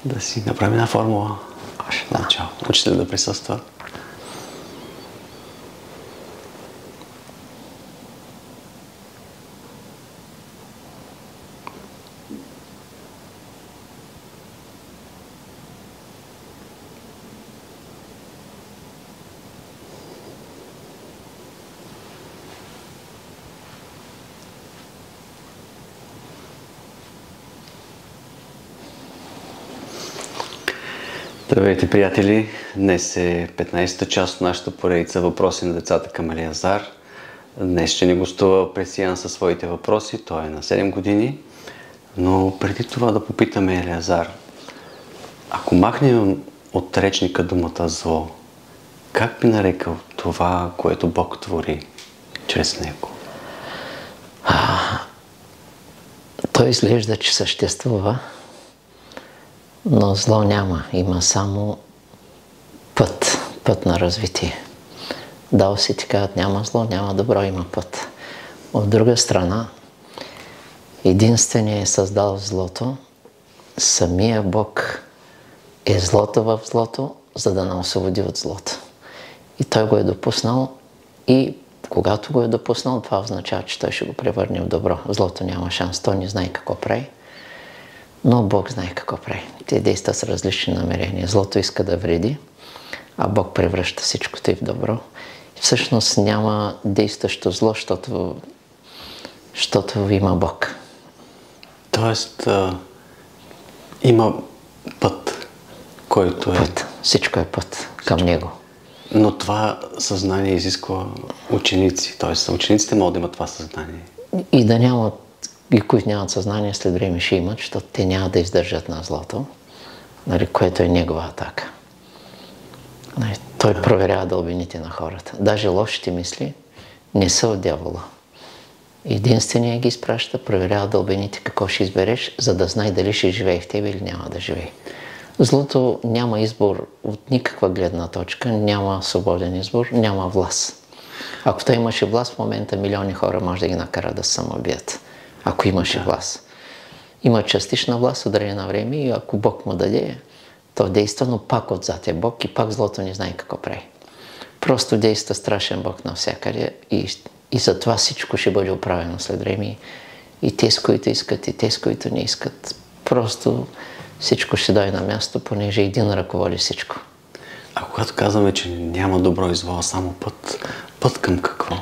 да си направим една формула. Да. Начало. Учителя да присъства. Здравейте, приятели! Днес е 15-та част от нашата поредица въпроси на децата към Елиазар. Днес ще ни гостува Пресиян със своите въпроси. Той е на 7 години. Но преди това да попитаме Елиазар. Ако махнем от речника думата зло, как би нарекал това, което Бог твори чрез него? Той изглежда, че съществува, но зло няма. Има само път на развитие. Даоси ти казват, няма зло, няма добро, има път. От друга страна, единственият е създал злото, самия Бог е злото в злото, за да не освободи от злото. И той го е допуснал и когато го е допуснал, това означава, че той ще го превърне в добро. Злото няма шанс, той не знае какво прави, но Бог знае какво прави. Те действат с различни намерения. Злото иска да вреди, а Бог превръща всичкото и в добро. И всъщност няма действащо зло, защото има Бог. Тоест, има път, който е... Път. Всичко е път към Него. Но това съзнание изисква ученици. Тоест, учениците могат да имат това съзнание. И да нямат, и които нямат съзнание, след време ще имат, защото те няма да издържат на злото, което е негова атака. Той проверява дълбините на хората. Даже лошите мисли не са от дявола. Единственият ги изпраща, проверява дълбините какво ще избереш, за да знае дали ще живее в тебе или няма да живее. Злото няма избор от никаква гледна точка, няма свободен избор, няма власт. Ако той имаше власт, в момента милиони хора може да ги накара да се самоубият. Ако имаше власт. Има частична власт от време на време и ако Бог му даде, то действа, но пак отзад е Бог и пак злото не знае какво прави. Просто действа страшен Бог навсякъде и затова всичко ще бъде оправено след време. И те, с които искат, и те, с които не искат. Просто всичко ще дойде на място, понеже един ръководи всичко. А когато казваме, че няма добро и зло, а само път към какво?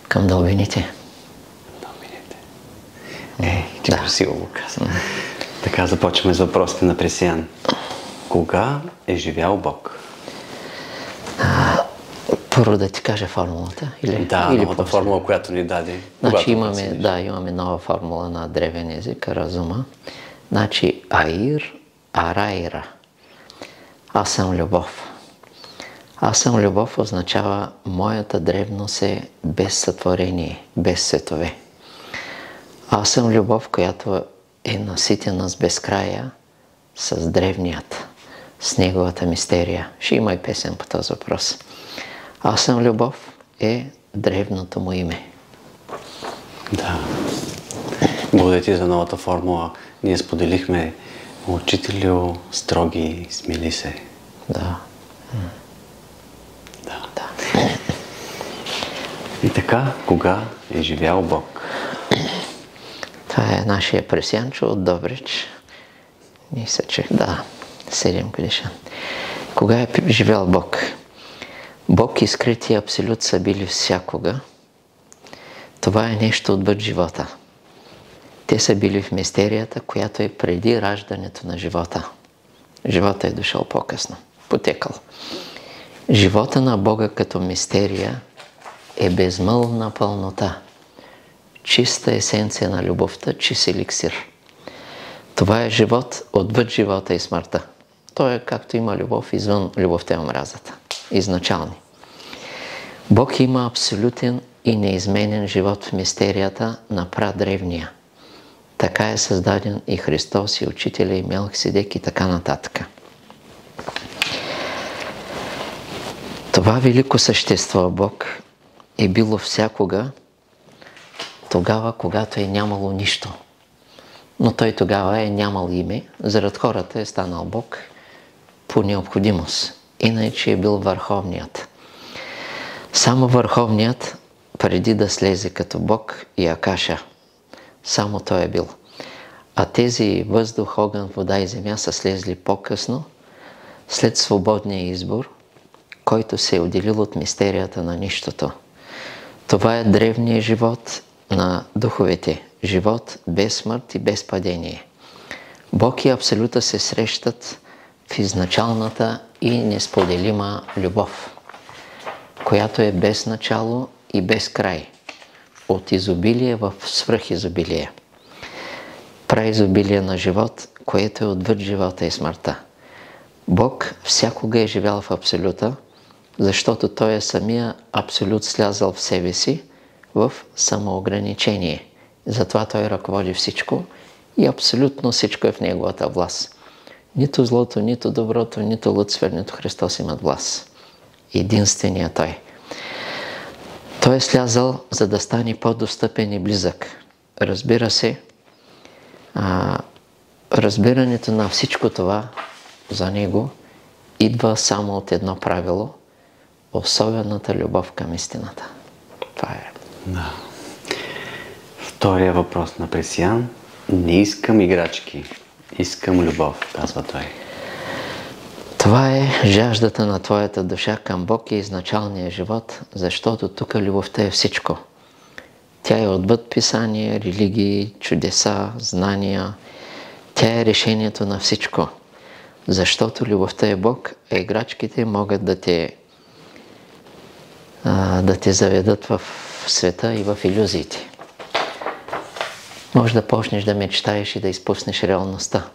Към дълбините. Ти красиво го казвам. Така започваме с въпросите на Пресиян. Кога е живял Бог? Първо да ти кажа формулата? Или новата формула, която ни даде. Значи имаме нова формула на древен език, разума. Значи Аир, Арайра. Аз съм любов. Аз съм любов означава моята древност е без сътворение, без светове. Аз съм любов, която е наситена с безкрая, с древният, с неговата мистерия. Ще има и песен по този въпрос. Аз съм любов е древното му име. Да. Благодаря ти за новата формула. Ние споделихме учителю, строги, смили се. Да. И така, кога е живял Бог? Това е нашия Пресянчо от Добрич. Мисля, че 7 годишен. Кога е живял Бог? Бог и скрития абсолют са били всякога. Това е нещо отвъд живота. Те са били в мистерията, която е преди раждането на живота. Живота е дошъл по-късно, потекал. Живота на Бога като мистерия е безмълвна пълнота. Чиста есенция на любовта, чист еликсир. Това е живот отвъд живота и смъртта. Той е както има любов извън любовта и омразата. Изначални. Бог има абсолютен и неизменен живот в мистерията на прадревния. Така е създаден и Христос, и Учителя, и Мелхиседек, и така нататък. Това велико същество Бог е било всякога тогава, когато е нямало нищо. но той тогава е нямал име, заради хората е станал Бог по необходимост. Иначе е бил върховният. Само върховният, преди да слезе като Бог и Акаша, само той е бил. А тези въздух, огън, вода и земя са слезли по-късно, след свободния избор, който се е отделил от мистерията на нищото. Това е древният живот на духовете. Живот без смърт и без падение. Бог и Абсолюта се срещат в изначалната и несподелима любов, която е без начало и без край. От изобилие в свръхизобилие. Праизобилие на живот, което е отвъд живота и смъртта. Бог всякога е живял в Абсолюта, защото Той е самия Абсолют слязал в себе си в самоограничение. Затова Той ръководи всичко и абсолютно всичко е в Неговата власт. Нито злото, нито доброто, нито Луцифер, нито Христос имат власт. Единственият Той. Той е слязал, за да стане по-достъпен и близък. Разбира се, разбирането на всичко това за Него идва само от едно правило – особената любов към истината. Това е. Да. Втория въпрос на Пресиян. Не искам играчки, искам любов, казва той. Това е жаждата на твоята душа към Бог и изначалния живот, защото тук любовта е всичко. Тя е отвъд писания, религии, чудеса, знания. Тя е решението на всичко. Защото любовта е Бог, а играчките могат да те заведат в света и в илюзиите. Може да почнеш да мечтаеш и да изпуснеш реалността.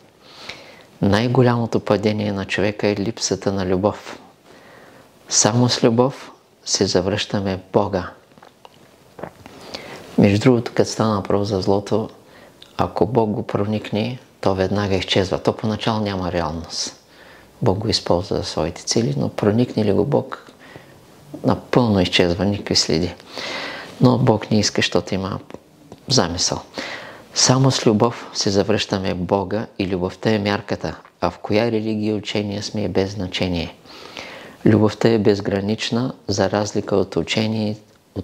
Най-голямото падение на човека е липсата на любов. Само с любов се завръщаме в Бога. Между другото, като стана въпрос за злото, ако Бог го проникне, то веднага изчезва. То поначало няма реалност. Бог го използва за своите цели, но проникне ли го Бог, напълно изчезва, никакви следи. Но Бог не иска, защото има замисъл. Само с любов се завръщаме в Бога и любовта е мярката. А в коя религия и учение сме е без значение. Любовта е безгранична, за разлика от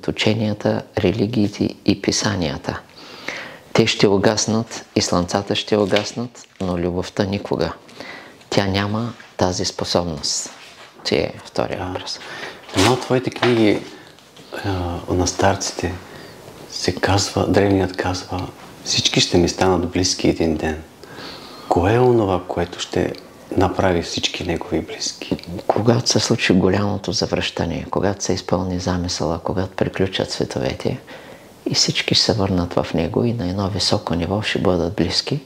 ученията, религиите и писанията. Те ще угаснат и слънцата ще угаснат, но любовта никога. Тя няма тази способност. Това е втория въпрос. Една от твоите книги на старците се казва, древният казва, всички ще ми станат близки един ден. Кое е онова, което ще направи всички негови близки? Когато се случи голямото завръщане, когато се изпълни замисъла, когато приключат световете и всички ще се върнат в него и на едно високо ниво ще бъдат близки,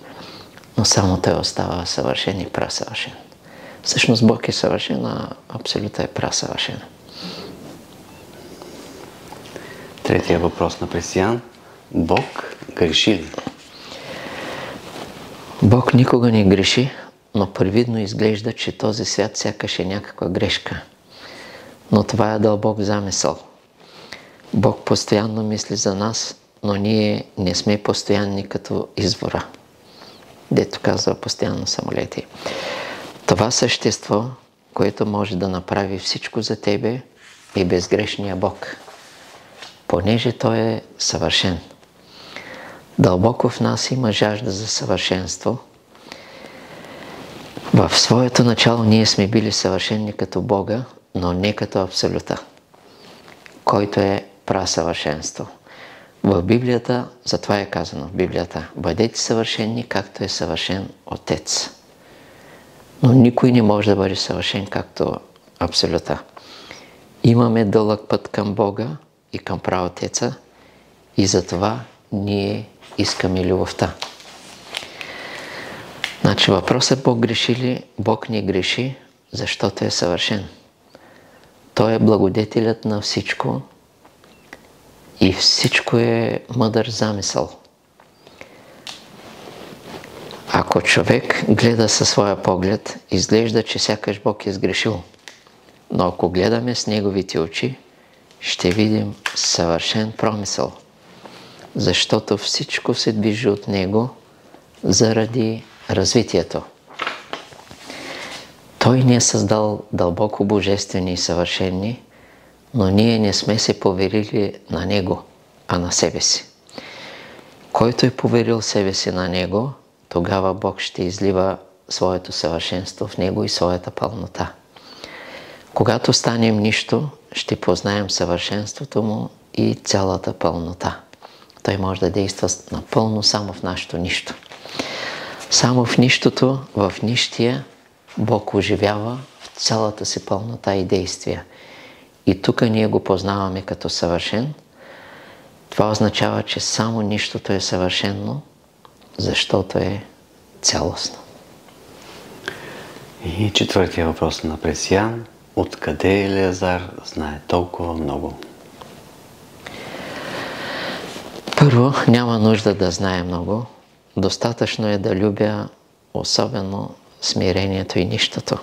но само той остава съвършен и прасъвършен. Всъщност Бог е съвършен, а Абсолюта е прасъвършен. Третия въпрос на Пресиян. Бог греши ли? Бог никога не греши, но привидно изглежда, че този свят сякаш е някаква грешка. Но това е дълбок замисъл. Бог постоянно мисли за нас, но ние не сме постоянни като извора. Дето казва постоянно самолети. Това същество, което може да направи всичко за тебе, е безгрешния Бог. Понеже Той е съвършен. Дълбоко в нас има жажда за съвършенство. В своето начало ние сме били съвършени като Бога, но не като Абсолюта, който е прасъвършенство. В Библията, затова е казано в Библията, бъдете съвършени, както е съвършен Отец. Но никой не може да бъде съвършен, както Абсолюта. Имаме дълъг път към Бога и към праотеца и затова ние искаме любовта. Значи въпросът Бог греши ли? Бог не греши, защото е съвършен. Той е благодетелят на всичко и всичко е мъдър замисъл. Ако човек гледа със своя поглед, изглежда, че сякаш Бог е сгрешил. Но ако гледаме с неговите очи, ще видим съвършен промисъл. Защото всичко се движи от Него, заради развитието. Той ни е създал дълбоко божествени и съвършени, но ние не сме се поверили на Него, а на себе си. Който е поверил себе си на Него, тогава Бог ще излива своето съвършенство в Него и своята пълнота. Когато станем нищо, ще познаем съвършенството Му и цялата пълнота. Той може да действа напълно само в нашето нищо. Само в нищото, в нищия, Бог оживява в цялата си пълнота и действия. И тук ние го познаваме като съвършен. Това означава, че само нищото е съвършено, защото е цялостно. И четвъртия въпрос на Пресиян. Откъде Елиазар знае толкова много? Първо, няма нужда да знае много. Достатъчно е да любя особено смирението и нищото.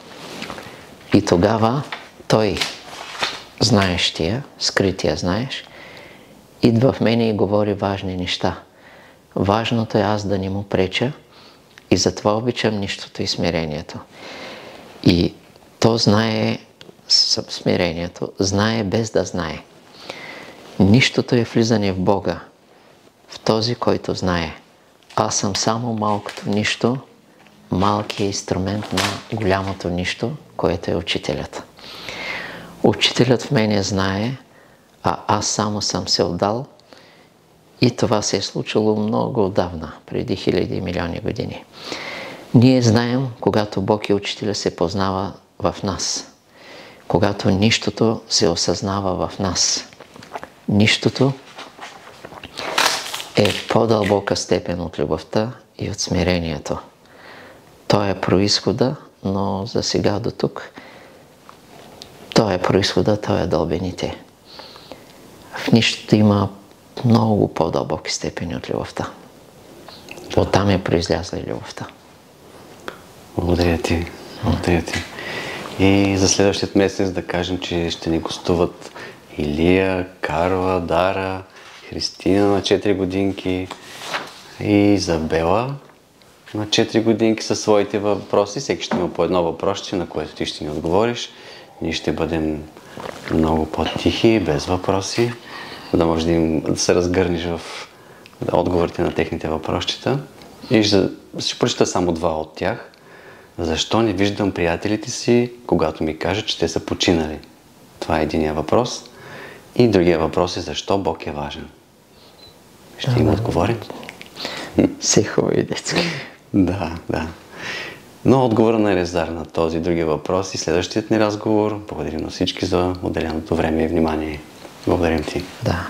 И тогава той, знаещия, скрития знаеш, идва в мене и говори важни неща. Важното е аз да не му преча и затова обичам нищото и смирението. И то знае смирението, знае без да знае. Нищото е влизане в Бога, в този, който знае. Аз съм само малкото нищо, малкият инструмент на голямото нищо, което е учителят. Учителят в мене знае, а аз само съм се отдал и това се е случило много отдавна, преди хиляди и милиони години. Ние знаем, когато Бог и Учителя се познава в нас, когато нищото се осъзнава в нас. Нищото е по-дълбока степен от любовта и от смирението. Той е произхода, но за сега до тук той е произхода, той е дълбините. В нищото има много по-дълбоки степени от любовта. Оттам е произлязла и любовта. Благодаря ти. Благодаря ти. И за следващият месец да кажем, че ще ни гостуват Илия, Карла, Дара, Христина на 4 годинки и Изабела на 4 годинки със своите въпроси. Всеки ще има по едно въпросче, на което ти ще ни отговориш. Ние ще бъдем много по-тихи, без въпроси, за да може да се разгърнеш в отговорите на техните въпросчета. И ще прочита само 2 от тях. Защо не виждам приятелите си, когато ми кажат, че те са починали? Това е единия въпрос. И другия въпрос е защо Бог е важен. Ще им отговорим? Все хубави детски. Да. Но отговора на Елиазар на този други въпрос и следващият ни разговор. Благодарим на всички за отделеното време и внимание. Благодарим ти. Да.